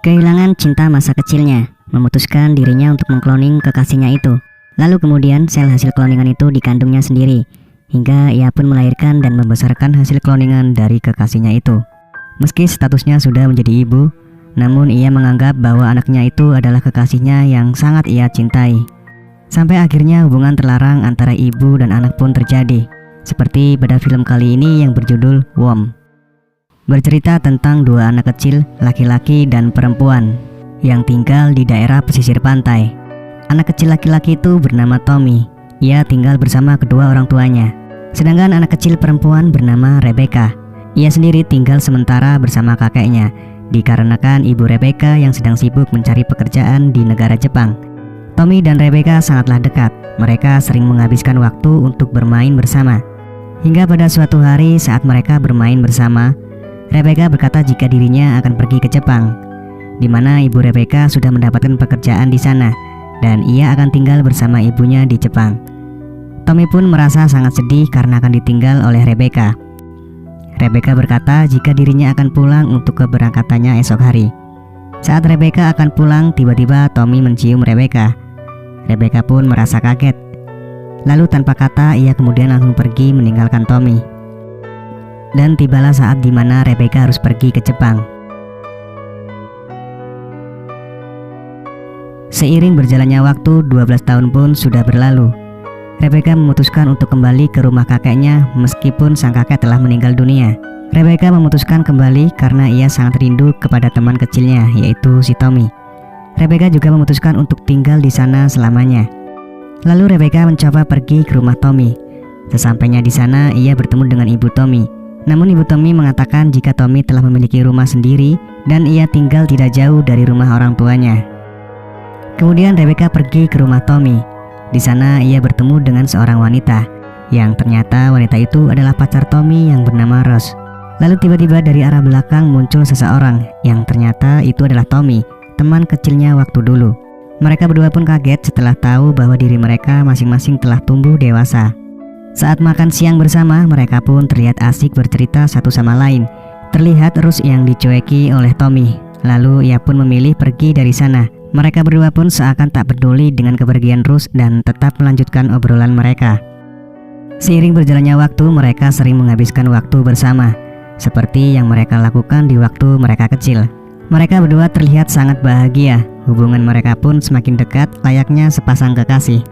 Kehilangan cinta masa kecilnya, memutuskan dirinya untuk mengkloning kekasihnya itu. Lalu kemudian sel hasil kloningan itu dikandungnya sendiri, hingga ia pun melahirkan dan membesarkan hasil kloningan dari kekasihnya itu. Meski statusnya sudah menjadi ibu, namun ia menganggap bahwa anaknya itu adalah kekasihnya yang sangat ia cintai. Sampai akhirnya hubungan terlarang antara ibu dan anak pun terjadi, seperti pada film kali ini yang berjudul Worm. Bercerita tentang dua anak kecil, laki-laki dan perempuan, yang tinggal di daerah pesisir pantai. Anak kecil laki-laki itu bernama Tommy. Ia tinggal bersama kedua orang tuanya. Sedangkan anak kecil perempuan bernama Rebecca. Ia sendiri tinggal sementara bersama kakeknya, dikarenakan ibu Rebecca yang sedang sibuk mencari pekerjaan di negara Jepang. Tommy dan Rebecca sangatlah dekat. Mereka sering menghabiskan waktu untuk bermain bersama. Hingga pada suatu hari saat mereka bermain bersama, Rebecca berkata jika dirinya akan pergi ke Jepang, di mana ibu Rebecca sudah mendapatkan pekerjaan di sana dan ia akan tinggal bersama ibunya di Jepang. Tommy pun merasa sangat sedih karena akan ditinggal oleh Rebecca. Rebecca berkata jika dirinya akan pulang untuk keberangkatannya esok hari. Saat Rebecca akan pulang, tiba-tiba Tommy mencium Rebecca. Rebecca pun merasa kaget. Lalu tanpa kata ia kemudian langsung pergi meninggalkan Tommy. Dan tibalah saat dimana Rebecca harus pergi ke Jepang. Seiring berjalannya waktu, 12 tahun pun sudah berlalu. Rebecca memutuskan untuk kembali ke rumah kakeknya meskipun sang kakek telah meninggal dunia. Rebecca memutuskan kembali karena ia sangat rindu kepada teman kecilnya, yaitu si Tommy. Rebecca juga memutuskan untuk tinggal di sana selamanya. Lalu Rebecca mencoba pergi ke rumah Tommy. Sesampainya di sana, ia bertemu dengan ibu Tommy. Namun ibu Tommy mengatakan jika Tommy telah memiliki rumah sendiri dan ia tinggal tidak jauh dari rumah orang tuanya. Kemudian Rebecca pergi ke rumah Tommy. Di sana ia bertemu dengan seorang wanita, yang ternyata wanita itu adalah pacar Tommy yang bernama Rose. Lalu tiba-tiba dari arah belakang muncul seseorang, yang ternyata itu adalah Tommy, teman kecilnya waktu dulu. Mereka berdua pun kaget setelah tahu bahwa diri mereka masing-masing telah tumbuh dewasa. Saat makan siang bersama, mereka pun terlihat asik bercerita satu sama lain. Terlihat Rose yang dicueki oleh Tommy. Lalu ia pun memilih pergi dari sana. Mereka berdua pun seakan tak peduli dengan kepergian Rose dan tetap melanjutkan obrolan mereka. Seiring berjalannya waktu, mereka sering menghabiskan waktu bersama, seperti yang mereka lakukan di waktu mereka kecil. Mereka berdua terlihat sangat bahagia. Hubungan mereka pun semakin dekat layaknya sepasang kekasih.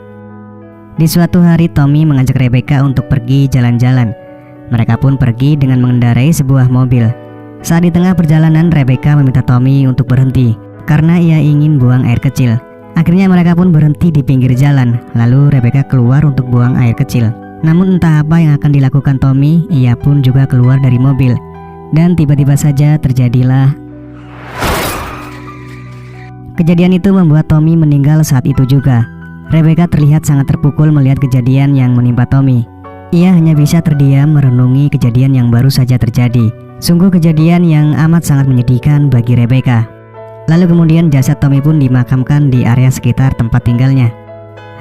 Di suatu hari Tommy mengajak Rebecca untuk pergi jalan-jalan. Mereka pun pergi dengan mengendarai sebuah mobil. Saat di tengah perjalanan, Rebecca meminta Tommy untuk berhenti karena ia ingin buang air kecil. Akhirnya mereka pun berhenti di pinggir jalan. Lalu Rebecca keluar untuk buang air kecil. Namun entah apa yang akan dilakukan Tommy, ia pun juga keluar dari mobil. Dan tiba-tiba saja terjadilah kejadian itu membuat Tommy meninggal saat itu juga. Rebecca terlihat sangat terpukul melihat kejadian yang menimpa Tommy. Ia hanya bisa terdiam merenungi kejadian yang baru saja terjadi. Sungguh kejadian yang amat sangat menyedihkan bagi Rebecca. Lalu kemudian jasad Tommy pun dimakamkan di area sekitar tempat tinggalnya.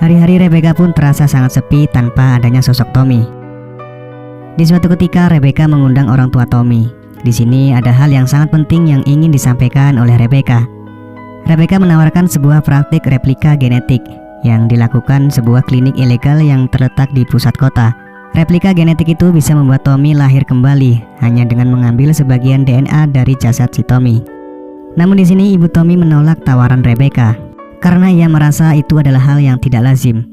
Hari-hari Rebecca pun terasa sangat sepi tanpa adanya sosok Tommy. Di suatu ketika Rebecca mengundang orang tua Tommy. Di sini ada hal yang sangat penting yang ingin disampaikan oleh Rebecca. Rebecca menawarkan sebuah praktik replika genetik yang dilakukan sebuah klinik ilegal yang terletak di pusat kota. Replika genetik itu bisa membuat Tommy lahir kembali hanya dengan mengambil sebagian DNA dari jasad si Tommy. Namun di sini ibu Tommy menolak tawaran Rebecca karena ia merasa itu adalah hal yang tidak lazim.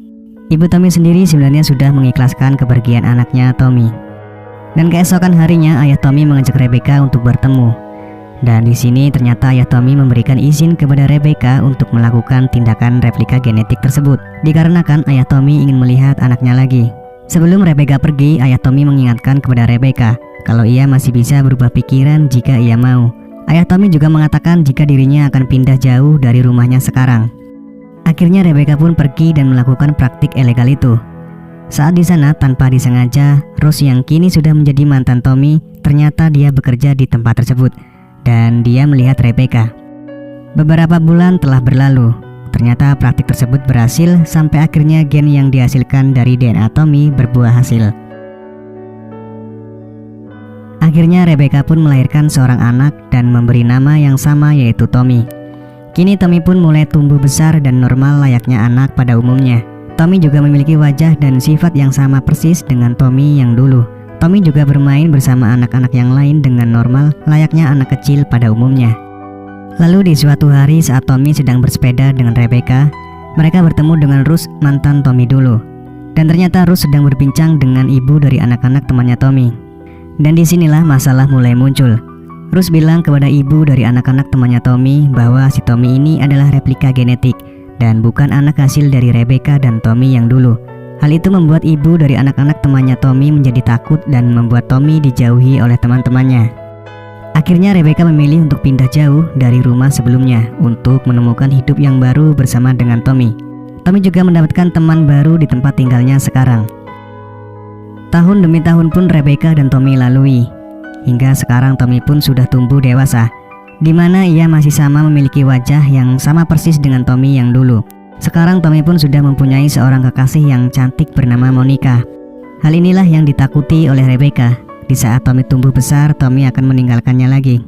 Ibu Tommy sendiri sebenarnya sudah mengikhlaskan kepergian anaknya Tommy. Dan keesokan harinya ayah Tommy mengajak Rebecca untuk bertemu. Dan di sini ternyata ayah Tommy memberikan izin kepada Rebecca untuk melakukan tindakan replika genetik tersebut, dikarenakan ayah Tommy ingin melihat anaknya lagi. Sebelum Rebecca pergi, ayah Tommy mengingatkan kepada Rebecca kalau ia masih bisa berubah pikiran jika ia mau. Ayah Tommy juga mengatakan jika dirinya akan pindah jauh dari rumahnya sekarang. Akhirnya Rebecca pun pergi dan melakukan praktik ilegal itu. Saat di sana tanpa disengaja, Rose yang kini sudah menjadi mantan Tommy, ternyata dia bekerja di tempat tersebut. Dan dia melihat Rebecca. Beberapa bulan telah berlalu. Ternyata praktik tersebut berhasil sampai akhirnya gen yang dihasilkan dari DNA Tommy berbuah hasil. Akhirnya Rebecca pun melahirkan seorang anak dan memberi nama yang sama, yaitu Tommy. Kini Tommy pun mulai tumbuh besar dan normal layaknya anak pada umumnya. Tommy juga memiliki wajah dan sifat yang sama persis dengan Tommy yang dulu. Tommy juga bermain bersama anak-anak yang lain dengan normal layaknya anak kecil pada umumnya. Lalu di suatu hari saat Tommy sedang bersepeda dengan Rebecca, mereka bertemu dengan Ruth, mantan Tommy dulu. Dan ternyata Ruth sedang berbincang dengan ibu dari anak-anak temannya Tommy. Dan disinilah masalah mulai muncul. Ruth bilang kepada ibu dari anak-anak temannya Tommy bahwa si Tommy ini adalah replika genetik dan bukan anak hasil dari Rebecca dan Tommy yang dulu. Hal itu membuat ibu dari anak-anak temannya Tommy menjadi takut dan membuat Tommy dijauhi oleh teman-temannya. Akhirnya Rebecca memilih untuk pindah jauh dari rumah sebelumnya untuk menemukan hidup yang baru bersama dengan Tommy. Tommy juga mendapatkan teman baru di tempat tinggalnya sekarang. Tahun demi tahun pun Rebecca dan Tommy lalui. Hingga sekarang Tommy pun sudah tumbuh dewasa, di mana ia masih sama memiliki wajah yang sama persis dengan Tommy yang dulu. Sekarang Tommy pun sudah mempunyai seorang kekasih yang cantik bernama Monica. Hal inilah yang ditakuti oleh Rebecca. Di saat Tommy tumbuh besar, Tommy akan meninggalkannya lagi.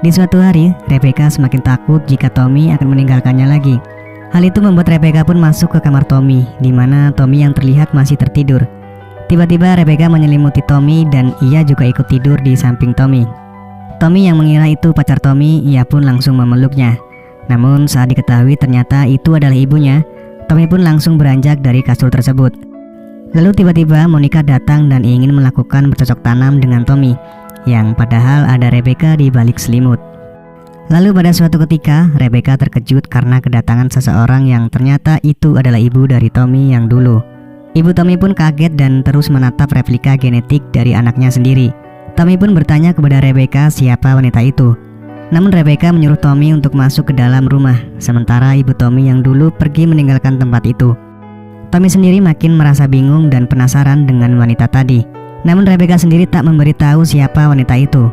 Di suatu hari, Rebecca semakin takut jika Tommy akan meninggalkannya lagi. Hal itu membuat Rebecca pun masuk ke kamar Tommy, di mana Tommy yang terlihat masih tertidur. Tiba-tiba Rebecca menyelimuti Tommy dan ia juga ikut tidur di samping Tommy. Tommy yang mengira itu pacar Tommy, ia pun langsung memeluknya. Namun saat diketahui ternyata itu adalah ibunya, Tommy pun langsung beranjak dari kasur tersebut. Lalu tiba-tiba Monica datang dan ingin melakukan bercocok tanam dengan Tommy, yang padahal ada Rebecca di balik selimut. Lalu pada suatu ketika, Rebecca terkejut karena kedatangan seseorang yang ternyata itu adalah ibu dari Tommy yang dulu. Ibu Tommy pun kaget dan terus menatap replika genetik dari anaknya sendiri. Tommy pun bertanya kepada Rebecca siapa wanita itu. Namun Rebecca menyuruh Tommy untuk masuk ke dalam rumah, sementara ibu Tommy yang dulu pergi meninggalkan tempat itu. Tommy sendiri makin merasa bingung dan penasaran dengan wanita tadi. Namun Rebecca sendiri tak memberitahu siapa wanita itu.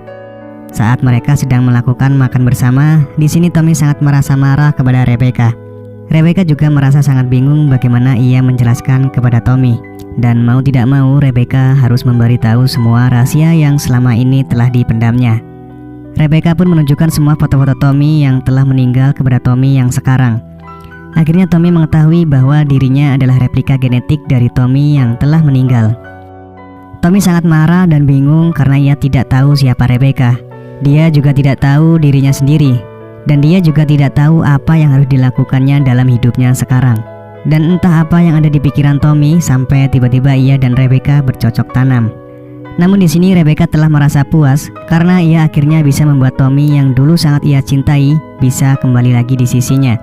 Saat mereka sedang melakukan makan bersama, di sini Tommy sangat merasa marah kepada Rebecca. Rebecca juga merasa sangat bingung bagaimana ia menjelaskan kepada Tommy. Dan mau tidak mau Rebecca harus memberitahu semua rahasia yang selama ini telah dipendamnya. Rebecca pun menunjukkan semua foto-foto Tommy yang telah meninggal kepada Tommy yang sekarang. Akhirnya Tommy mengetahui bahwa dirinya adalah replika genetik dari Tommy yang telah meninggal. Tommy sangat marah dan bingung karena ia tidak tahu siapa Rebecca. Dia juga tidak tahu dirinya sendiri, dan dia juga tidak tahu apa yang harus dilakukannya dalam hidupnya sekarang. Dan entah apa yang ada di pikiran Tommy sampai tiba-tiba ia dan Rebecca bercocok tanam. Namun di sini Rebecca telah merasa puas karena ia akhirnya bisa membuat Tommy yang dulu sangat ia cintai bisa kembali lagi di sisinya.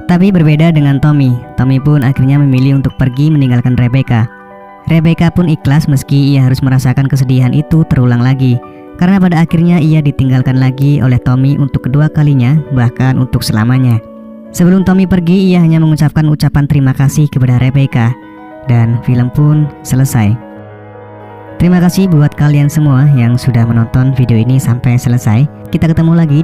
Tapi berbeda dengan Tommy, Tommy pun akhirnya memilih untuk pergi meninggalkan Rebecca. Rebecca pun ikhlas meski ia harus merasakan kesedihan itu terulang lagi, karena pada akhirnya ia ditinggalkan lagi oleh Tommy untuk kedua kalinya, bahkan untuk selamanya. Sebelum Tommy pergi, ia hanya mengucapkan ucapan terima kasih kepada Rebecca, dan film pun selesai. Terima kasih buat kalian semua yang sudah menonton video ini sampai selesai. Kita ketemu lagi